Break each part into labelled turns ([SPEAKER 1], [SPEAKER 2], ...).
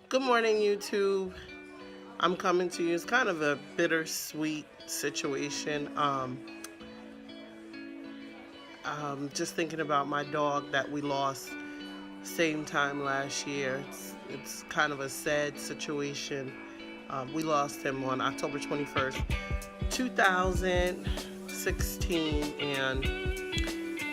[SPEAKER 1] Good morning, YouTube. I'm coming to you. It's kind of a bittersweet situation. Just thinking about my dog that we lost same time last year. It's kind of a sad situation. We lost him on October 21st, 2016, and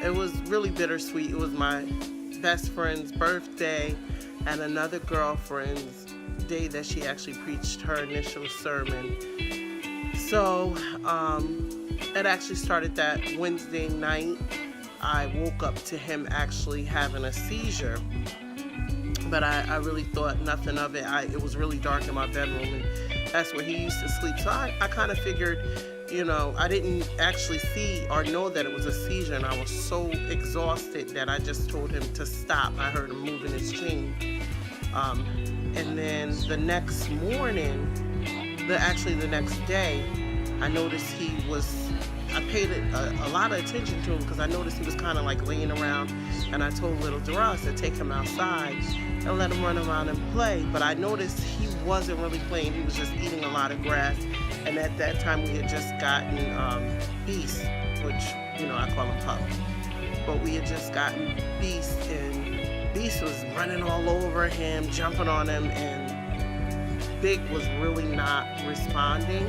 [SPEAKER 1] it was really bittersweet. It was my best friend's birthday and another girlfriend's day that she actually preached her initial sermon. So it actually started that Wednesday night. I woke up to him actually having a seizure, but I really thought nothing of it. It was really dark in my bedroom, and that's where he used to sleep. So I kind of figured, I didn't actually see or know that it was a seizure, and I was so exhausted that I just told him to stop. I heard him moving his chain. And then the next morning, the next day, I noticed I paid a lot of attention to him because I noticed he was kind of like laying around, and I told little Duras to take him outside and let him run around and play. But I noticed he wasn't really playing. He was just eating a lot of grass. And at that time, we had just gotten Beast, which, I call him Pup. But we had just gotten Beast, and Beast was running all over him, jumping on him, and Big was really not responding.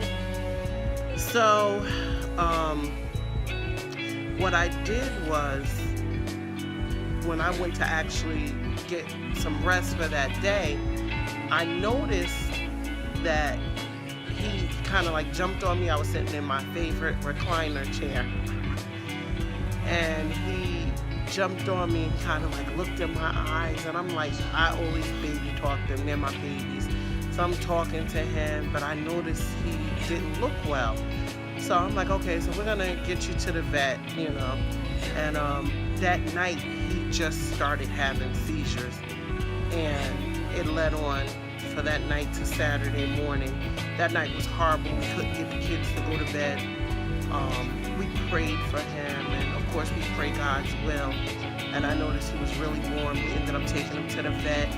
[SPEAKER 1] So what I did was, when I went to actually get some rest for that day, I noticed that he kind of like jumped on me. I was sitting in my favorite recliner chair, and he jumped on me and kind of like looked in my eyes, and I'm like, I always baby talk them, they're my babies. So I'm talking to him, but I noticed he didn't look well. So I'm like, okay, so we're gonna get you to the vet, And that night he just started having seizures, and it led on for that night to Saturday morning. That night was horrible. We couldn't get the kids to go to bed. We prayed for him, and of course we prayed God's will. And I noticed he was really warm. We ended up taking him to the vet.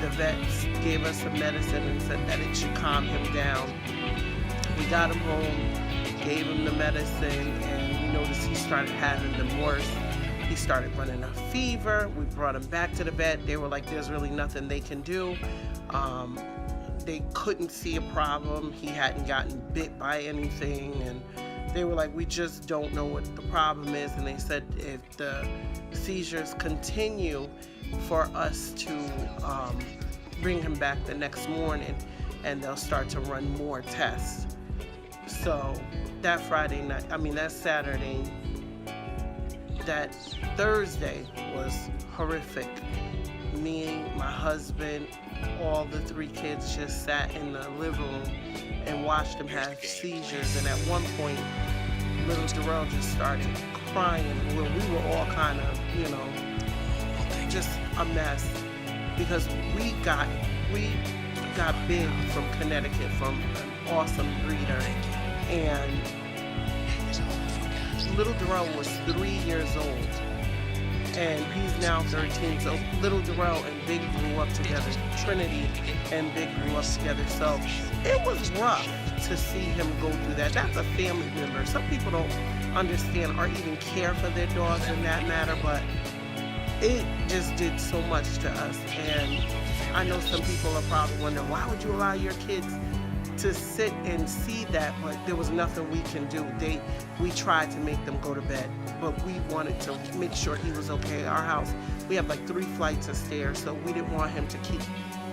[SPEAKER 1] The vet gave us some medicine and said that it should calm him down. We got him home, gave him the medicine, and we noticed he started having them worse. He started running a fever. We brought him back to the vet. They were like, there's really nothing they can do. They couldn't see a problem. He hadn't gotten bit by anything, and they were like, we just don't know what the problem is. And they said if the seizures continue, for us to bring him back the next morning, and they'll start to run more tests. So that Saturday, that Thursday was horrific. Me, my husband, all the three kids just sat in the living room and watched him have seizures. And at one point, little Darrell just started crying. We were all kind of, just a mess, because we got Big from Connecticut, from an awesome breeder, and little Darrell was 3 years old, and he's now 13. So little Darrell and Big grew up together. Trinity and Big grew up together. So it was rough to see him go through that. That's a family member. Some people don't understand or even care for their dogs in that matter, but it just did so much to us. And I know some people are probably wondering, why would you allow your kids to sit and see that? But there was nothing we can do. We tried to make them go to bed, but we wanted to make sure he was okay. Our house, we have like 3 flights of stairs, so we didn't want him to keep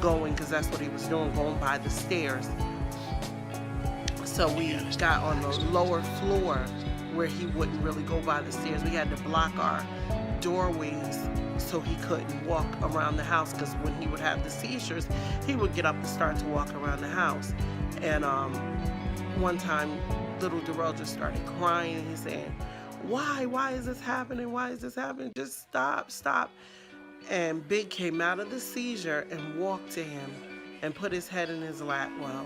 [SPEAKER 1] going, because that's what he was doing, going by the stairs. So we got on the lower floor where he wouldn't really go by the stairs. We had to block our doorways so he couldn't walk around the house, because when he would have the seizures, he would get up and start to walk around the house. And one time, little Darrell just started crying, and he's saying, why is this happening? Why is this happening? Just stop. And Big came out of the seizure and walked to him and put his head in his lap. Well,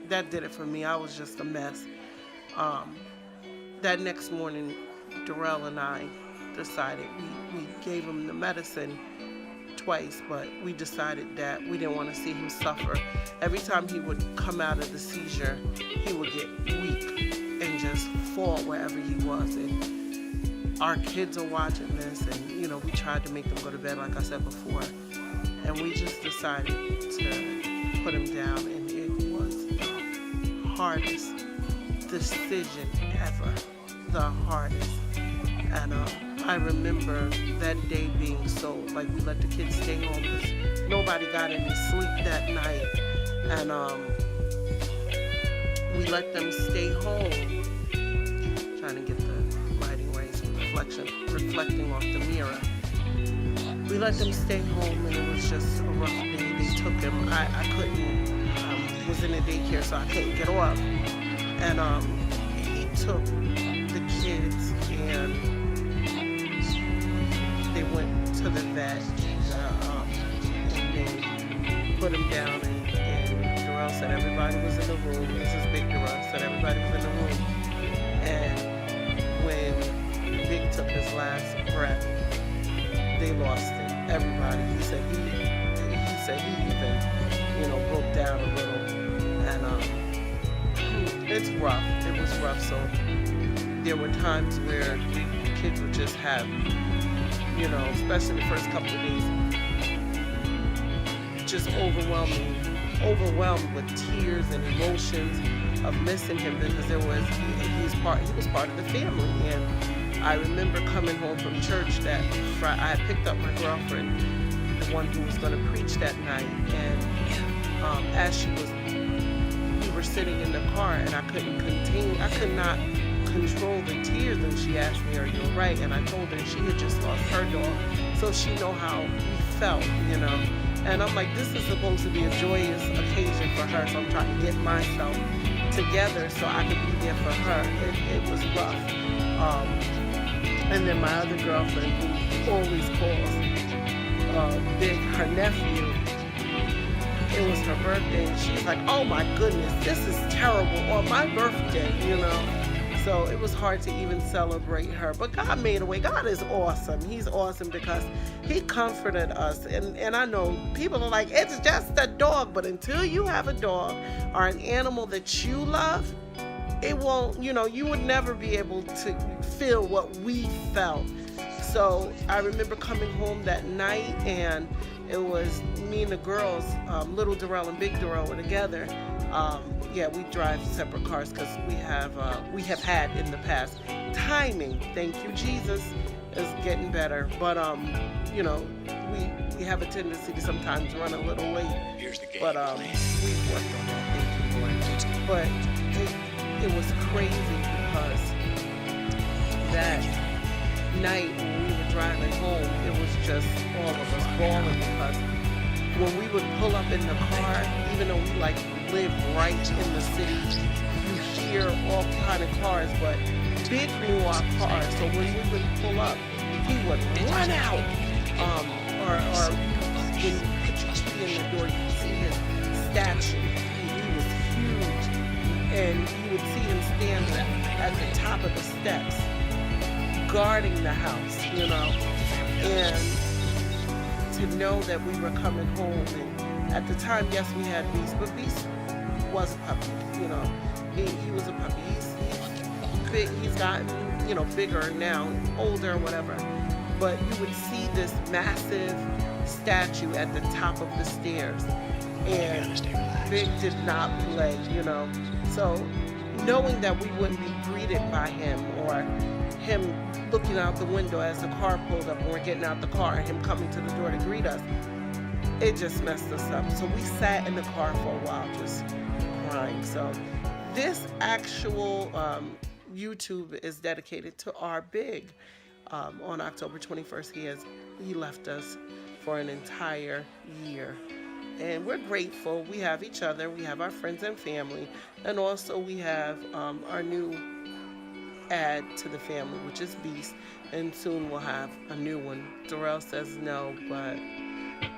[SPEAKER 1] that did it for me. I was just a mess. That next morning, Darrell and I decided we gave him the medicine twice, but we decided that we didn't want to see him suffer. Every time he would come out of the seizure, he would get weak and just fall wherever he was. And our kids are watching this, and we tried to make them go to bed, like I said before, and we just decided to put him down, and it was the hardest decision ever, the hardest. And I remember that day being so, like, we let the kids stay home because nobody got any sleep that night, and we let them stay home, trying to get the lighting rays reflecting off the mirror. We let them stay home, and it was just a rough day. They took him. I couldn't, was in a daycare, so I couldn't get off. And he took the kids, and they went to the vet, and they put him down, and Darrell said everybody was in the room. This is Big Darrell, said everybody was in the room. And when Big took his last breath, they lost it. Everybody. He said he even, broke down a little. And it's rough. It was rough. So there were times where kids would just have, especially the first couple of days, just overwhelmed with tears and emotions of missing him, because he was part of the family. And I remember coming home from church that Friday. I had picked up my girlfriend, the one who was going to preach that night, and as we were sitting in the car, and I could not control the tears, and she asked me, "Are you all right?" And I told her she had just lost her dog, so she know how we felt, And I'm like, this is supposed to be a joyous occasion for her, so I'm trying to get myself together so I could be there for her. It was rough. And then my other girlfriend, who always calls Big her nephew, it was her birthday, and she's like, "Oh my goodness, this is terrible on my birthday," So it was hard to even celebrate her. But God made a way. God is awesome. He's awesome because he comforted us. And I know people are like, it's just a dog. But until you have a dog or an animal that you love, it won't, you would never be able to feel what we felt. So I remember coming home that night, and it was me and the girls, little Darrell and Big Darrell were together. We drive separate cars because we have had in the past. Timing, thank you Jesus, is getting better. But we have a tendency to sometimes run a little late.
[SPEAKER 2] Here's the game.
[SPEAKER 1] But we've worked on that, thank you Lord. But it was crazy because that night when we were driving home, it was just all of us bawling, because when we would pull up in the car, even though we live right in the city, you hear all kind of cars, but Big knew our cars, so when we would pull up, he would run out. Or when you put your key in the door, you could see his statue. He was huge, and you would see him standing at the top of the steps, guarding the house, and to know that we were coming home. And at the time, yes, we had Beast, but Beast was a puppy, he was a puppy. He's big, he's gotten, bigger now, older, whatever. But you would see this massive statue at the top of the stairs, and Big did not play, So knowing that we wouldn't be greeted by him, or him looking out the window as the car pulled up and we're getting out the car, and him coming to the door to greet us, it just messed us up. So we sat in the car for a while just crying. So this actual YouTube is dedicated to our Big. On October 21st, he left us for an entire year. And we're grateful. We have each other, we have our friends and family, and also we have our new add to the family, which is Beast, and soon we'll have a new one. Darrell says no, but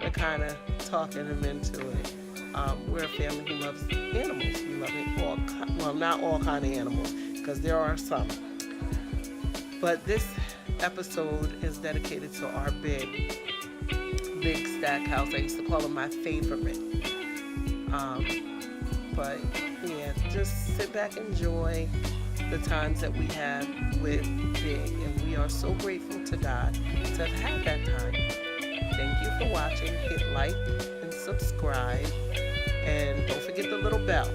[SPEAKER 1] we're kind of talking him into it. We're a family who loves animals. We love it not all kind of animals, because there are some. But this episode is dedicated to our Big Big Stackhouse. I used to call him my favorite. Um, but yeah, just sit back, enjoy the times that we have with Big, and we are so grateful to God to have had that time. Thank you for watching. Hit like and subscribe, and don't forget the little bell.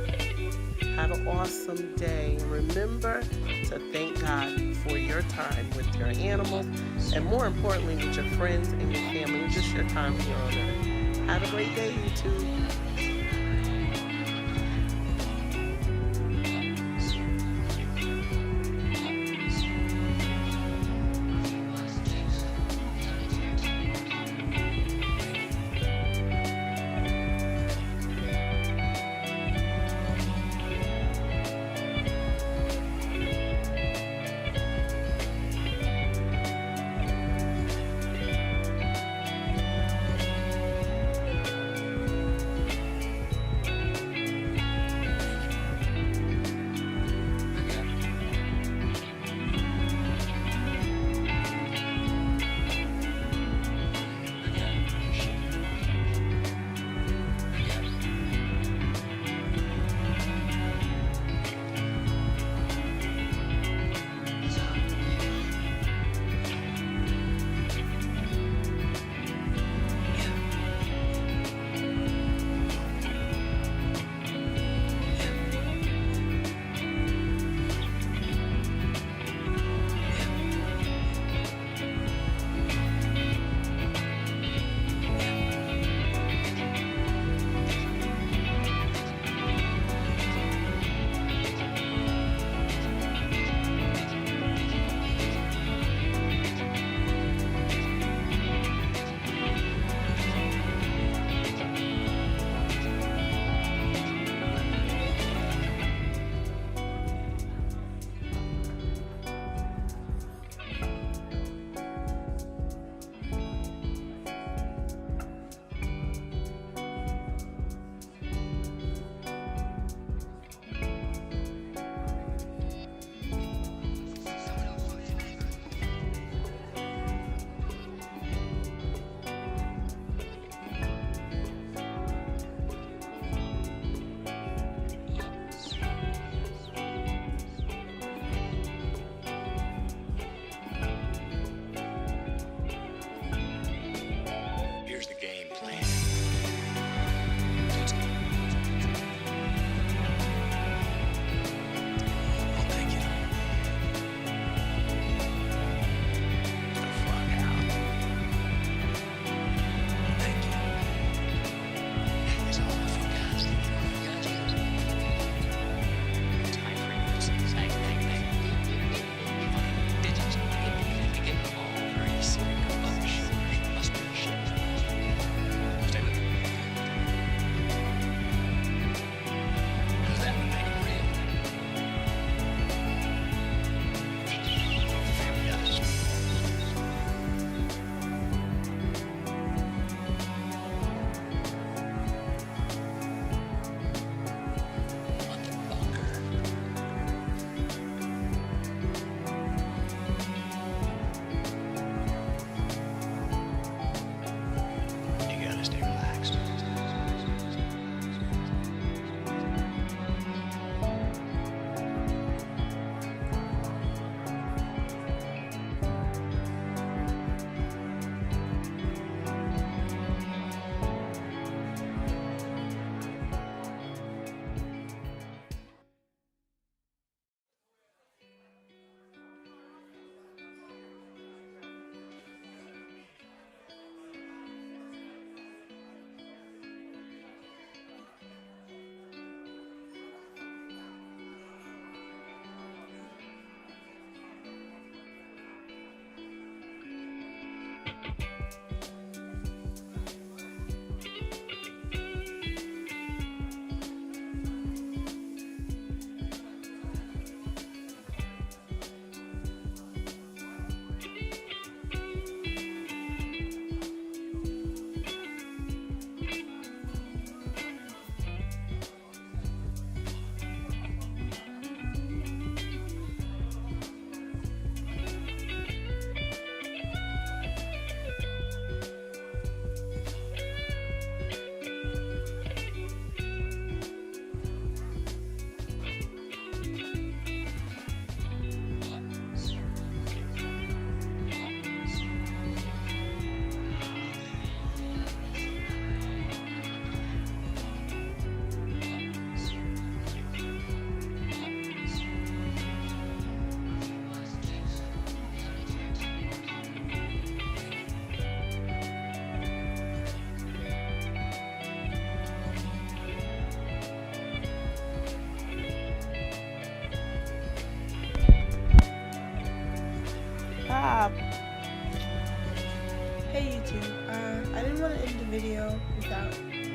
[SPEAKER 1] Have an awesome day. Remember to thank God for your time with your animals, and more importantly, with your friends and your family, just your time here on earth. Have a great day, YouTube.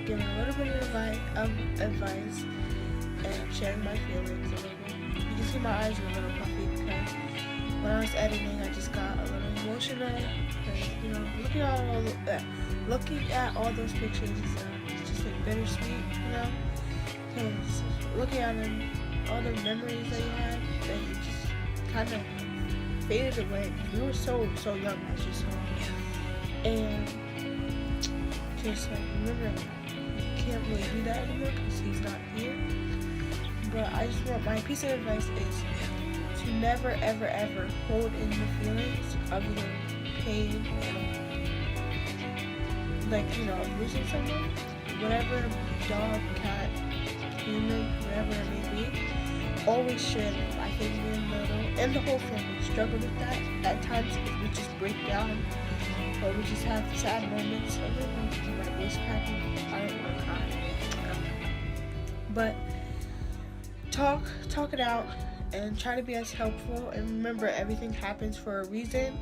[SPEAKER 2] giving a little bit of advice and sharing my feelings a little bit. You can see my eyes are a little puffy because when I was editing, I just got a little emotional. Because, looking at all those pictures it's just like bittersweet, because looking at them, all the memories that you had, they just kind of faded away. We were so young, as you saw, and just like remember, you can't really do that anymore because he's not here. But I just want, my piece of advice is to never ever ever hold in the feelings of your pain and of losing someone. Whatever dog, cat, human, whatever it may be, always share them. I think me and the whole family struggle with that at times because we just break down, or we just have sad moments. My voice cracking. I don't want to cry. But talk it out and try to be as helpful. And remember, everything happens for a reason.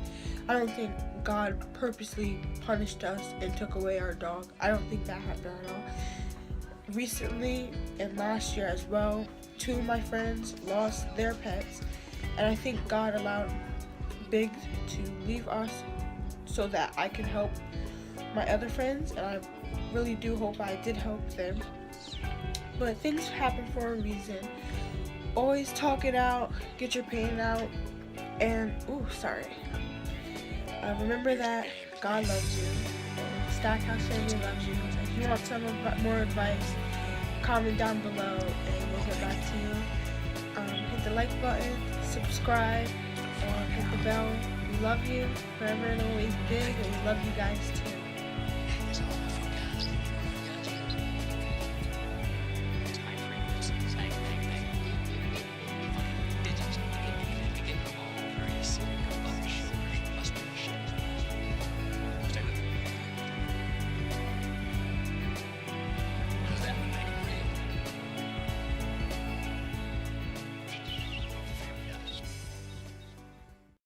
[SPEAKER 2] I don't think God purposely punished us and took away our dog. I don't think that happened at all. Recently and last year as well, 2 of my friends lost their pets, and I think God allowed Big to leave us so that I can help my other friends, and I really do hope I did help them. But things happen for a reason. Always talk it out, get your pain out, and remember that God loves you. Stackhouse family loves you. If you want some more advice, comment down below and we'll get back to you. Hit the like button, subscribe, or hit the bell. We love you forever and always, Big, and we love you guys too.